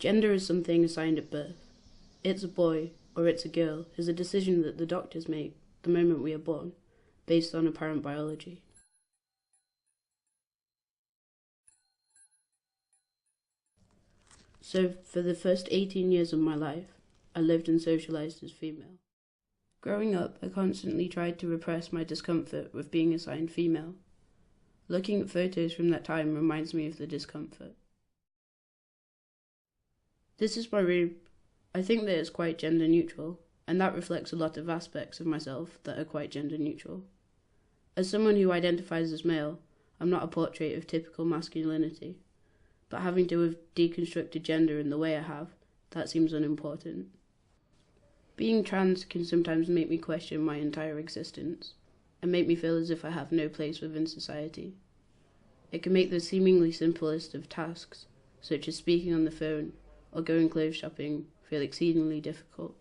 Gender is something assigned at birth. It's a boy or it's a girl is a decision that the doctors make the moment we are born, based on apparent biology. So for the first 18 years of my life, I lived and socialised as female. Growing up, I constantly tried to repress my discomfort with being assigned female. Looking at photos from that time reminds me of the discomfort. This is my room. I think that it's quite gender neutral, and that reflects a lot of aspects of myself that are quite gender neutral. As someone who identifies as male, I'm not a portrait of typical masculinity, but having to have deconstructed gender in the way I have, that seems unimportant. Being trans can sometimes make me question my entire existence, and make me feel as if I have no place within society. It can make the seemingly simplest of tasks, such as speaking on the phone or going clothes shopping, feel exceedingly difficult.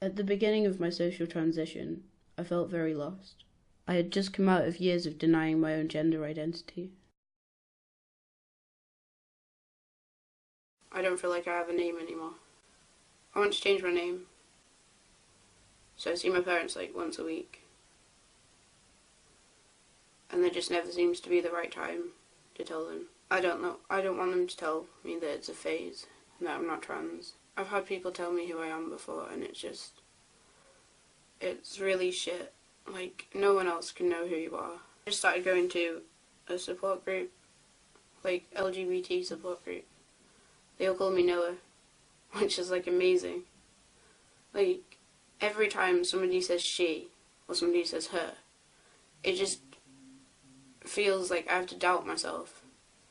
At the beginning of my social transition, I felt very lost. I had just come out of years of denying my own gender identity. I don't feel like I have a name anymore. I want to change my name. So I see my parents like once a week. And there just never seems to be the right time to tell them. I don't know. I don't want them to tell me that it's a phase and that I'm not trans. I've had people tell me who I am before and it's really shit. Like, no one else can know who you are. I just started going to a support group, like LGBT support group. They all call me Noah, which is like amazing. Like, every time somebody says she or somebody says her, it just feels like I have to doubt myself.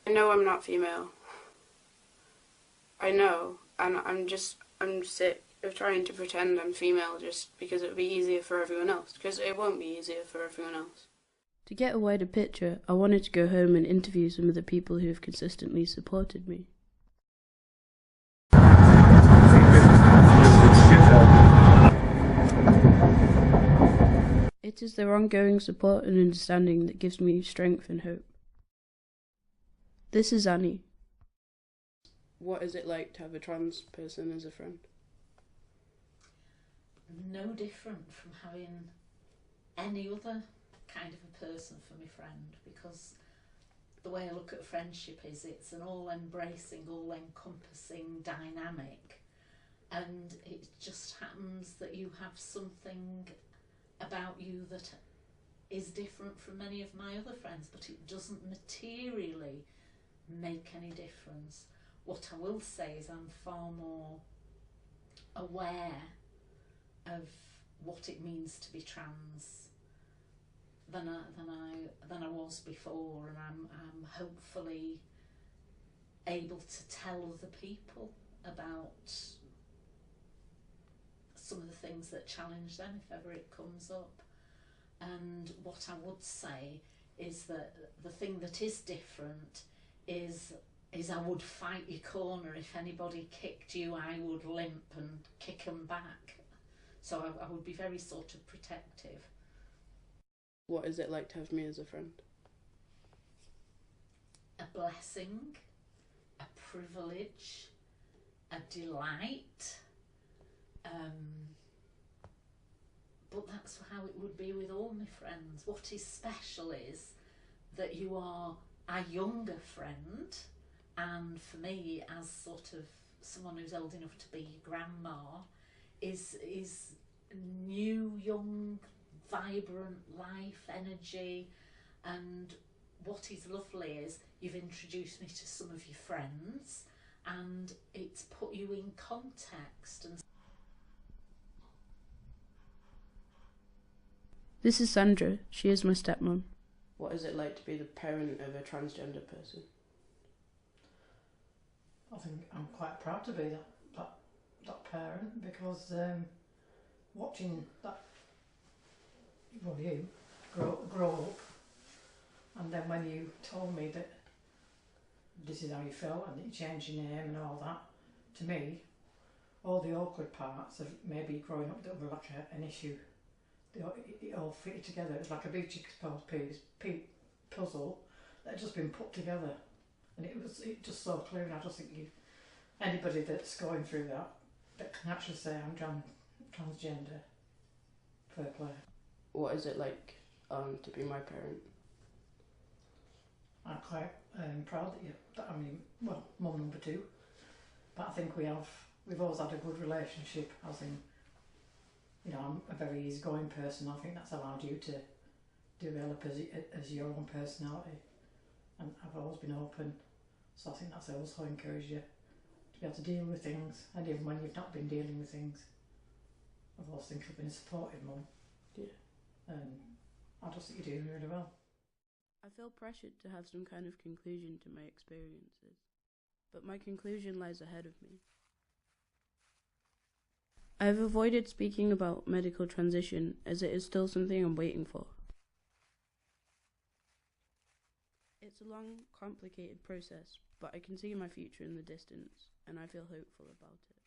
I know I'm not female. I know, and I'm sick of trying to pretend I'm female just because it would be easier for everyone else, because it won't be easier for everyone else. To get a wider picture, I wanted to go home and interview some of the people who have consistently supported me. It is their ongoing support and understanding that gives me strength and hope. This is Annie. What is it like to have a trans person as a friend? No different from having any other kind of a person for my friend, because the way I look at friendship is it's an all-embracing, all-encompassing dynamic, and it just happens that you have something about you that is different from many of my other friends, but it doesn't materially make any difference. What I will say is I'm far more aware of what it means to be trans than I was before, and I'm hopefully able to tell other people about some of the things that challenge them if ever it comes up. And what I would say is that the thing that is different is I would fight your corner. If anybody kicked you, I would limp and kick them back. So I would be very sort of protective. What is it like to have me as a friend? A blessing, a privilege, a delight. But that's how it would be with all my friends. What is special is that you are a younger friend, and for me, as sort of someone who's old enough to be grandma, is new, young, vibrant life, energy. And what is lovely is you've introduced me to some of your friends, and it's put you in context. And this is Sandra. She is my stepmom. What is it like to be the parent of a transgender person? I think I'm quite proud to be that parent, because watching that, well, you grow up, and then when you told me that this is how you felt and that you changed your name and all that, to me, all the awkward parts of maybe growing up that were like an issue, it all fitted together. It was like a big jigsaw puzzle that had just been put together. and it just so clear. And I just think anybody that's going through that can actually say I'm transgender, fair play. What is it like to be my parent? I'm quite proud that I mean, well, mum number two, but I think we've always had a good relationship, as in, you know, I'm a very easygoing person. I think that's allowed you to develop as your own personality, and I've always been open, so I think that's also encouraged you to be able to deal with things, and even when you've not been dealing with things, I've always think I've been a supportive mum. Yeah. And I just think you're doing really well. I feel pressured to have some kind of conclusion to my experiences, but my conclusion lies ahead of me. I have avoided speaking about medical transition as it is still something I'm waiting for. It's a long, complicated process, but I can see my future in the distance, and I feel hopeful about it.